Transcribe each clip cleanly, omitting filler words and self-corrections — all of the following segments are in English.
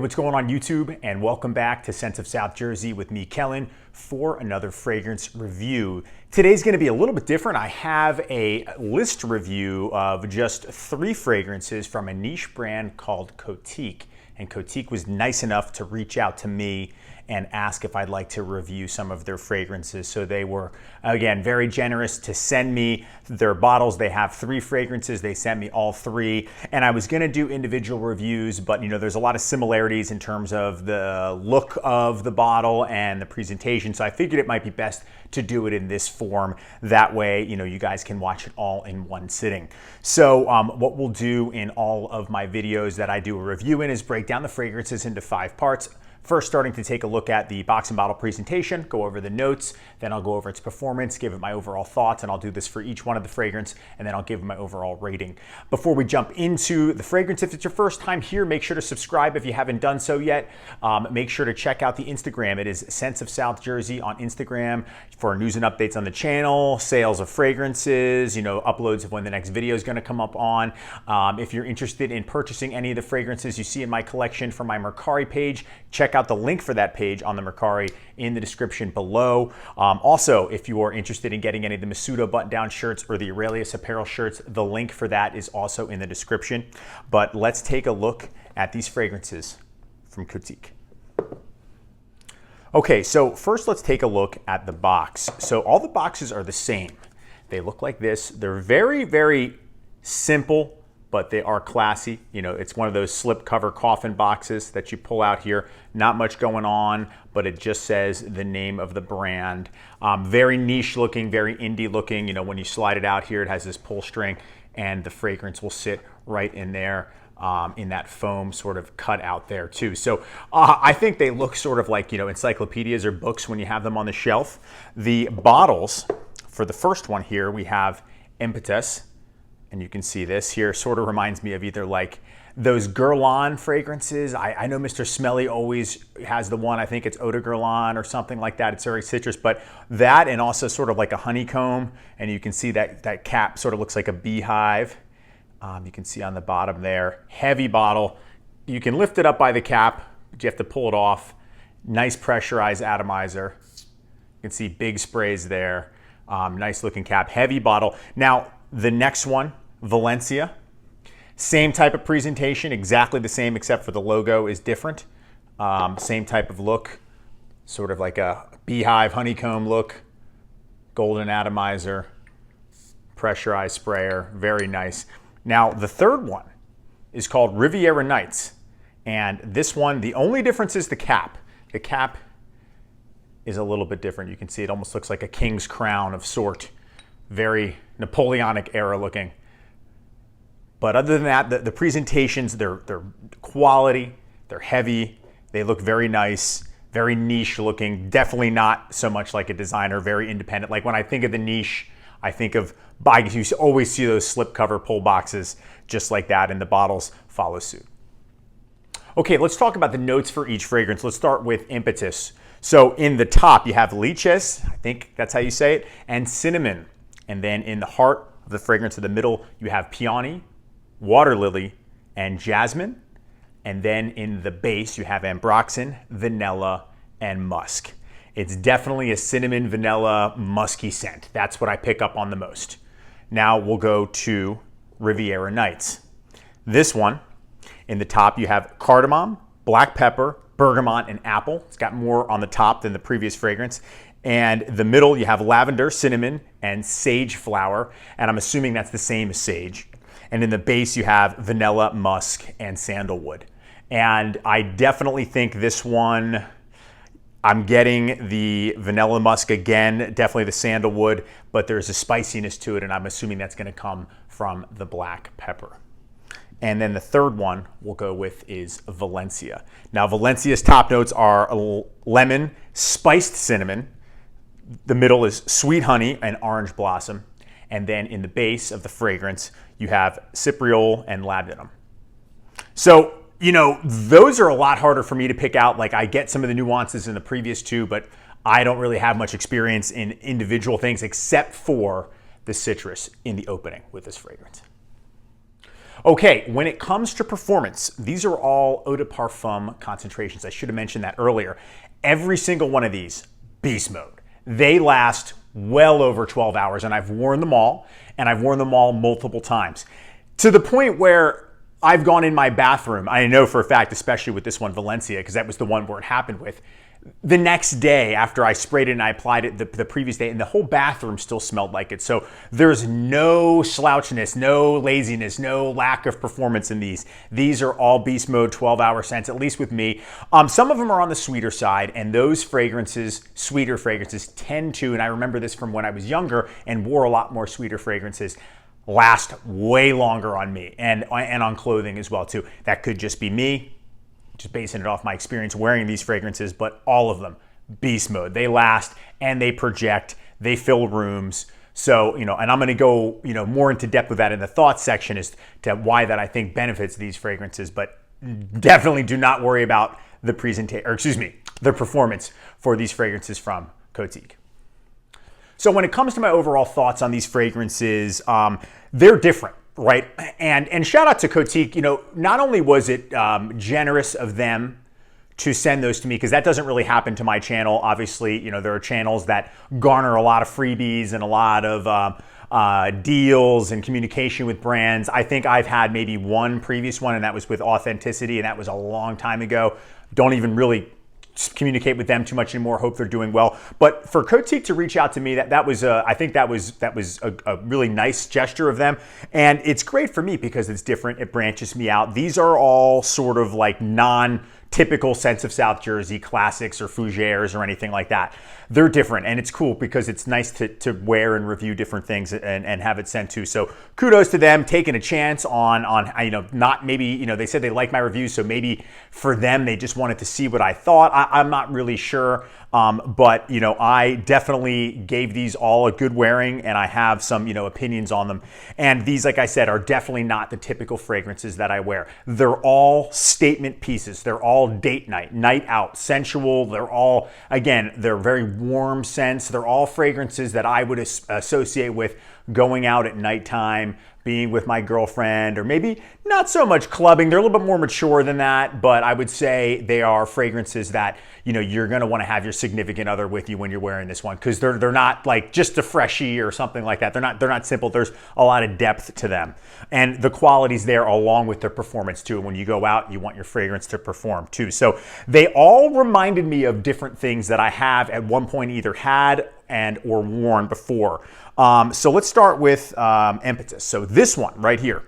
what's going on YouTube? And welcome back to Scents of South Jersey with me, Kellen, for another fragrance review. Today's gonna be a little bit different. I have a list review of just 3 fragrances from a niche brand called QOTEQUE. And QOTEQUE was nice enough to reach out to me and ask if I'd like to review some of their fragrances. So they were, again, very generous to send me their bottles. They have 3 fragrances. They sent me all 3. And I was gonna do individual reviews, but there's a lot of similarities in terms of the look of the bottle and the presentation. So I figured it might be best to do it in this form. That way, you guys can watch it all in one sitting. So what we'll do in all of my videos that I do a review in is break down the fragrances into 5 parts. First, starting to take a look at the box and bottle presentation, go over the notes, then I'll go over its performance, give it my overall thoughts, and I'll do this for each one of the fragrance, and then I'll give it my overall rating. Before we jump into the fragrance, if it's your first time here, make sure to subscribe if you haven't done so yet. Make sure to check out the Instagram. It is Scents of South Jersey on Instagram for news and updates on the channel, sales of fragrances, uploads of when the next video is gonna come up on. If you're interested in purchasing any of the fragrances you see in my collection from my Mercari page, check out the link for that page on the Mercari in the description below. Also, if you are interested in getting any of the Masuda button-down shirts or the Aurelius apparel shirts, the link for that is also in the description. But let's take a look at these fragrances from QOTEQUE. Okay, so first let's take a look at the box. So all the boxes are the same. They look like this. They're very, very simple, but they are classy. It's one of those slip cover coffin boxes that you pull out here. Not much going on, but it just says the name of the brand. Very niche looking, very indie looking. When you slide it out here, it has this pull string and the fragrance will sit right in there in that foam sort of cut out there too. So I think they look sort of like, encyclopedias or books when you have them on the shelf. The bottles, for the first one here, we have Impetus. And you can see this here sort of reminds me of either like those Guerlain fragrances. I know Mr. Smelly always has the one, I think it's Eau de Guerlain or something like that. It's very citrus, but that and also sort of like a honeycomb. And you can see that cap sort of looks like a beehive. You can see on the bottom there, heavy bottle. You can lift it up by the cap, but you have to pull it off. Nice pressurized atomizer. You can see big sprays there. Nice looking cap, heavy bottle. Now, the next one, Valencia, same type of presentation, exactly the same except for the logo is different. Same type of look, sort of like a beehive honeycomb look, golden atomizer, pressurized sprayer, very nice. Now the third one is called Riviera Nights, and this one, the only difference is the cap. The cap is a little bit different. You can see it almost looks like a king's crown of sort, very Napoleonic era looking. But other than that, the presentations, they're quality, they're heavy, they look very nice, very niche looking, definitely not so much like a designer, very independent. Like when I think of the niche, I think of, you always see those slipcover pull boxes just like that, and the bottles follow suit. Okay, let's talk about the notes for each fragrance. Let's start with Impetus. So in the top, you have leeches, I think that's how you say it, and cinnamon. And then in the heart of the fragrance in the middle, you have peony, water lily, and jasmine. And then in the base, you have ambroxan, vanilla, and musk. It's definitely a cinnamon, vanilla, musky scent. That's what I pick up on the most. Now we'll go to Riviera Nights. This one, in the top, you have cardamom, black pepper, bergamot, and apple. It's got more on the top than the previous fragrance. And the middle, you have lavender, cinnamon, and sage flower. And I'm assuming that's the same as sage. And in the base, you have vanilla, musk, and sandalwood. And I definitely think this one, I'm getting the vanilla musk again, definitely the sandalwood, but there's a spiciness to it, and I'm assuming that's gonna come from the black pepper. And then the third one we'll go with is Valencia. Now, Valencia's top notes are lemon, spiced cinnamon. The middle is sweet honey and orange blossom. And then in the base of the fragrance, you have cypriol and labdanum. So, those are a lot harder for me to pick out. Like I get some of the nuances in the previous 2, but I don't really have much experience in individual things except for the citrus in the opening with this fragrance. Okay, when it comes to performance, these are all eau de parfum concentrations. I should have mentioned that earlier. Every single one of these, beast mode. They last well over 12 hours, and I've worn them all, and I've worn them all multiple times. To the point where I've gone in my bathroom, I know for a fact, especially with this one, Valencia, because that was the one where it happened with, the next day after I sprayed it and I applied it the previous day, and the whole bathroom still smelled like it. So there's no slouchiness, no laziness, no lack of performance in these. These are all beast mode 12-hour scents, at least with me. Some of them are on the sweeter side, and those fragrances, sweeter fragrances, tend to, and I remember this from when I was younger and wore a lot more sweeter fragrances, last way longer on me and on clothing as well too. That could just be me, just basing it off my experience wearing these fragrances, but all of them, beast mode. They last and they project, they fill rooms. So, and I'm going to go, more into depth with that in the thoughts section as to why that I think benefits these fragrances, but definitely do not worry about the the performance for these fragrances from QOTEQUE. So when it comes to my overall thoughts on these fragrances, they're different. Right. And shout out to QOTEQUE. Not only was it generous of them to send those to me, because that doesn't really happen to my channel. Obviously, there are channels that garner a lot of freebies and a lot of deals and communication with brands. I think I've had maybe one previous one, and that was with Authenticity, and that was a long time ago. Don't even really communicate with them too much anymore. Hope they're doing well. But for QOTEQUE to reach out to me, that was I think that was a really nice gesture of them, and it's great for me because it's different. It branches me out. These are all sort of like non-typical Scents of South Jersey classics or fougères or anything like that. They're different, and it's cool because it's nice to wear and review different things and have it sent to. So kudos to them taking a chance on not maybe, they said they like my reviews, so maybe for them they just wanted to see what I thought. I'm not really sure, but I definitely gave these all a good wearing, and I have some opinions on them. And these, like I said, are definitely not the typical fragrances that I wear. They're all statement pieces. They're all date night, night out, sensual. They're all, again, they're very warm scents. They're all fragrances that I would associate with going out at nighttime, being with my girlfriend, or maybe not so much clubbing. They're a little bit more mature than that, but I would say they are fragrances that you're going to want to have your significant other with you when you're wearing this one, because they're not like just a freshie or something like that. They're not simple. There's a lot of depth to them, and the quality's there along with their performance too. When you go out, you want your fragrance to perform too. So they all reminded me of different things that I have at one point either had and or worn before. So let's start with Impetus. So this one right here.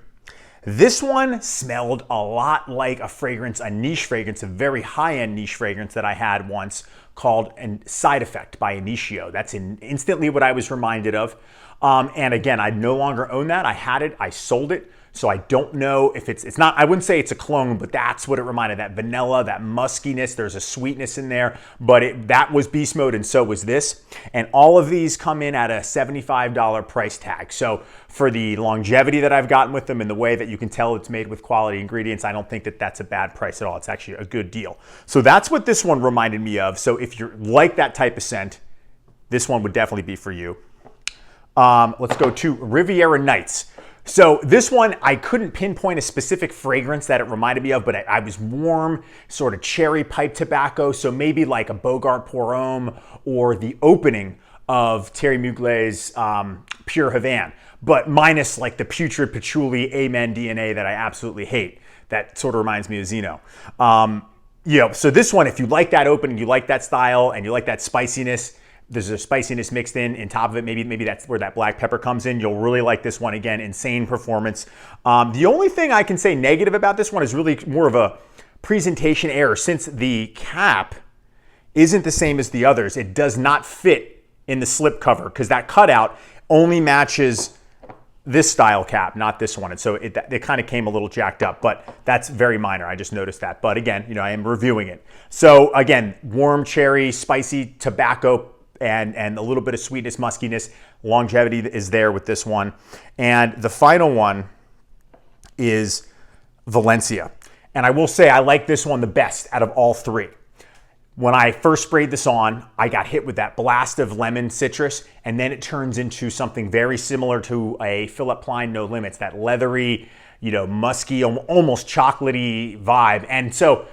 This one smelled a lot like a niche fragrance, a very high-end niche fragrance that I had once called Side Effect by Initio. That's instantly what I was reminded of. And again, I no longer own that. I had it, I sold it. So I don't know if it's not, I wouldn't say it's a clone, but that's what it reminded, that vanilla, that muskiness, there's a sweetness in there, but that was beast mode and so was this. And all of these come in at a $75 price tag. So for the longevity that I've gotten with them and the way that you can tell it's made with quality ingredients, I don't think that that's a bad price at all. It's actually a good deal. So that's what this one reminded me of. So if you're like that type of scent, this one would definitely be for you. Let's go to Riviera Nights. So this one, I couldn't pinpoint a specific fragrance that it reminded me of, but I was warm, sort of cherry pipe tobacco. So maybe like a Bogart Pour Homme or the opening of Thierry Mugler's Pure Havane, but minus like the putrid patchouli Amen DNA that I absolutely hate. That sort of reminds me of Zeno. So this one, if you like that opening, you like that style, and you like that spiciness, there's a spiciness mixed in top of it. Maybe that's where that black pepper comes in. You'll really like this one. Again, insane performance. The only thing I can say negative about this one is really more of a presentation error. Since the cap isn't the same as the others, it does not fit in the slip cover because that cutout only matches this style cap, not this one. And so it kind of came a little jacked up, but that's very minor. I just noticed that. But again, I am reviewing it. So again, warm cherry, spicy tobacco, and a little bit of sweetness, muskiness. Longevity is there with this one. And the final one is Valencia. And I will say I like this one the best out of all three. When I first sprayed this on, I got hit with that blast of lemon citrus, and then it turns into something very similar to a Philip Plein No Limits, that leathery, musky, almost chocolatey vibe. And so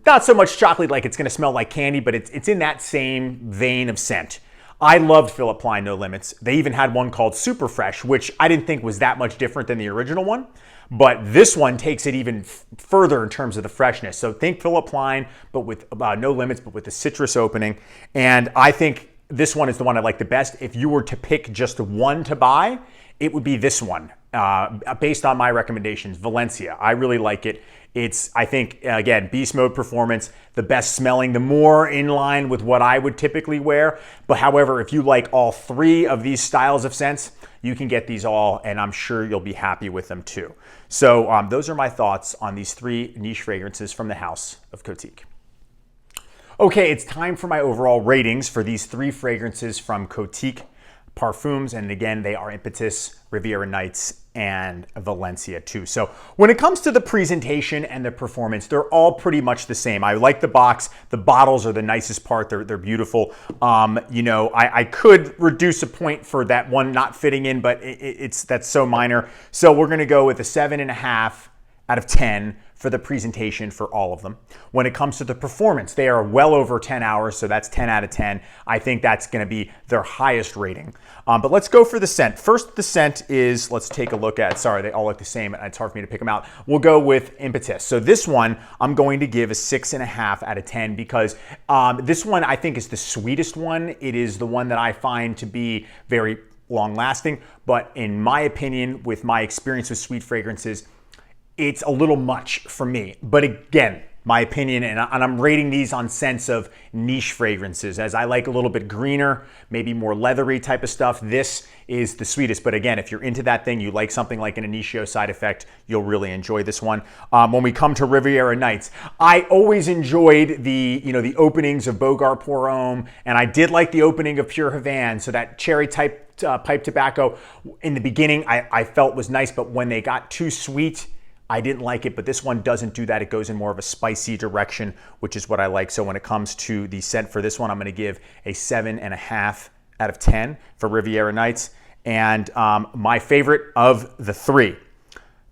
not so much chocolate like it's going to smell like candy, but it's in that same vein of scent. I loved Philip Plein No Limits. They even had one called Super Fresh, which I didn't think was that much different than the original one. But this one takes it even further in terms of the freshness. So think Philip Plein, but with No Limits, but with the citrus opening. And I think this one is the one I like the best. If you were to pick just one to buy, it would be this one, based on my recommendations, Valencia. I really like it. It's, I think, again, beast mode performance, the best smelling, the more in line with what I would typically wear. But however, if you like all three of these styles of scents, you can get these all, and I'm sure you'll be happy with them too. So those are my thoughts on these three niche fragrances from the house of QOTEQUE. Okay, it's time for my overall ratings for these three fragrances from QOTEQUE Parfums, and again, they are Impetus, Riviera Nights, and Valencia too. So when it comes to the presentation and the performance, they're all pretty much the same. I like the box. The bottles are the nicest part. They're beautiful. I could reduce a point for that one not fitting in, but that's so minor. So we're gonna go with a 7.5 out of 10 for the presentation for all of them. When it comes to the performance, they are well over 10 hours, so that's 10 out of 10. I think that's gonna be their highest rating. But let's go for the scent. First, the scent is, let's take a look at, sorry, they all look the same. It's hard for me to pick them out. We'll go with Impetus. So this one, I'm going to give a 6.5 out of 10 because this one I think is the sweetest one. It is the one that I find to be very long lasting, but in my opinion, with my experience with sweet fragrances, it's a little much for me. But again, my opinion, and I'm rating these on sense of niche fragrances, as I like a little bit greener, maybe more leathery type of stuff. This is the sweetest. But again, if you're into that thing, you like something like an Initio side effect, you'll really enjoy this one. When we come to Riviera Nights, I always enjoyed the openings of Bogart Pour Homme, and I did like the opening of Pure Havane. So that cherry type pipe tobacco in the beginning, I felt was nice, but when they got too sweet, I didn't like it, but this one doesn't do that. It goes in more of a spicy direction, which is what I like. So when it comes to the scent for this one, I'm gonna give a 7.5 out of 10 for Riviera Nights. And my favorite of the three,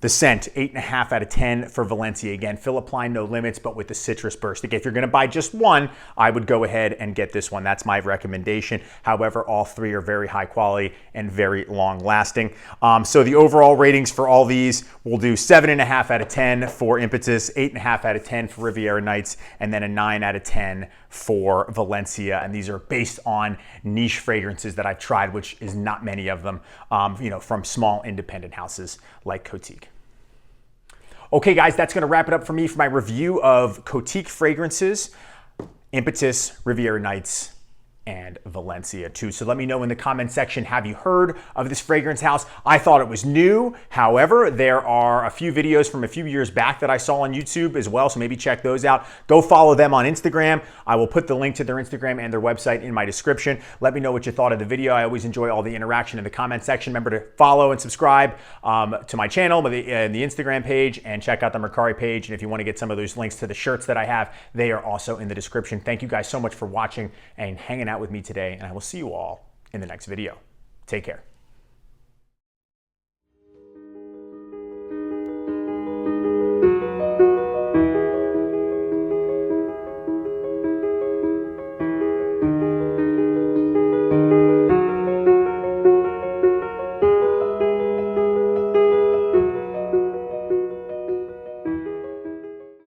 the scent, 8.5 out of 10 for Valencia. Again, Philip Plein No Limits, but with the citrus burst. Again, if you're gonna buy just one, I would go ahead and get this one. That's my recommendation. However, all three are very high quality and very long lasting. So the overall ratings for all these, we'll do 7.5 out of 10 for Impetus, 8.5 out of 10 for Riviera Nights, and then a 9 out of 10 for Valencia. And these are based on niche fragrances that I've tried, which is not many of them, from small independent houses like QOTEQUE. Okay guys, that's gonna wrap it up for me for my review of QOTEQUE fragrances, Impetus, Riviera Nights, and Valencia too. So let me know in the comment section, have you heard of this fragrance house? I thought it was new. However, there are a few videos from a few years back that I saw on YouTube as well, so maybe check those out. Go follow them on Instagram. I will put the link to their Instagram and their website in my description. Let me know what you thought of the video. I always enjoy all the interaction in the comment section. Remember to follow and subscribe to my channel, the Instagram page, and check out the Mercari page. And if you want to get some of those links to the shirts that I have, they are also in the description. Thank you guys so much for watching and hanging out with me today, and I will see you all in the next video. Take care.